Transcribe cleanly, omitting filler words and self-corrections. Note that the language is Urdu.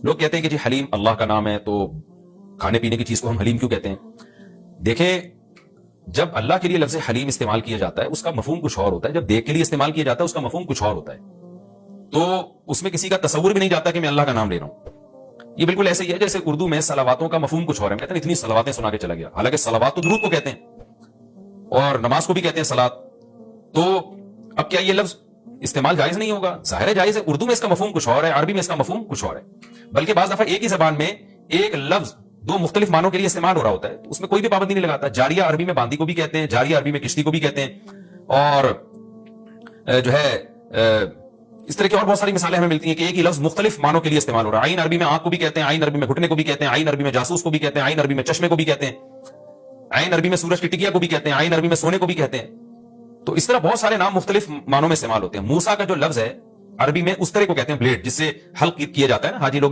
لوگ کہتے ہیں کہ جی حلیم اللہ کا نام ہے تو کھانے پینے کی چیز کو ہم حلیم کیوں کہتے ہیں؟ دیکھیں، جب اللہ کے لیے لفظ حلیم استعمال کیا جاتا ہے اس کا مفہوم کچھ اور ہوتا ہے، جب دیکھ کے لیے استعمال کیا جاتا ہے اس کا مفہوم کچھ اور ہوتا ہے. تو اس میں کسی کا تصور بھی نہیں جاتا کہ میں اللہ کا نام لے رہا ہوں. یہ بالکل ایسے ہی ہے جیسے اردو میں صلواتوں کا مفہوم کچھ اور ہے. کہتے ہیں اتنی صلواتیں سنا کے چلا گیا، حالانکہ صلوات تو درود کو کہتے ہیں اور نماز کو بھی کہتے ہیں صلات. تو اب کیا یہ لفظ استعمال جائز نہیں ہوگا؟ ظاہر ہے جائز ہے. اردو میں اس کا مفہوم کچھ اور ہے، عربی میں اس کا مفہوم کچھ اور ہے. بلکہ بعض دفعہ ایک ہی زبان میں ایک لفظ دو مختلف معنوں کے لیے استعمال ہو رہا ہوتا ہے، اس میں کوئی بھی پابندی نہیں لگاتا. جاریہ عربی میں باندی کو بھی کہتے ہیں، جاریہ عربی میں کشتی کو بھی کہتے ہیں، اور جو ہے اس طرح کی اور بہت ساری مثالیں ہمیں ملتی ہیں کہ ایک ہی لفظ مختلف معنوں کے لیے استعمال ہو رہا ہے. عین عربی میں آنکھ کو بھی کہتے ہیں، عین عربی میں گھٹنے کو بھی کہتے ہیں، عین عربی میں جاسوس کو بھی کہتے ہیں، عین عربی میں چشمے کو بھی کہتے ہیں، عین عربی میں سورج کی ٹکیا کو بھی کہتے ہیں، عین عربی میں سونے کو بھی کہتے ہیں. تو اس طرح بہت سارے نام مختلف معنوں میں استعمال ہوتے ہیں. موسیٰ کا جو لفظ ہے عربی میں اس طرح کو کہتے ہیں بلیڈ، جس سے حلق کیا جاتا ہے نا. حاجی لوگ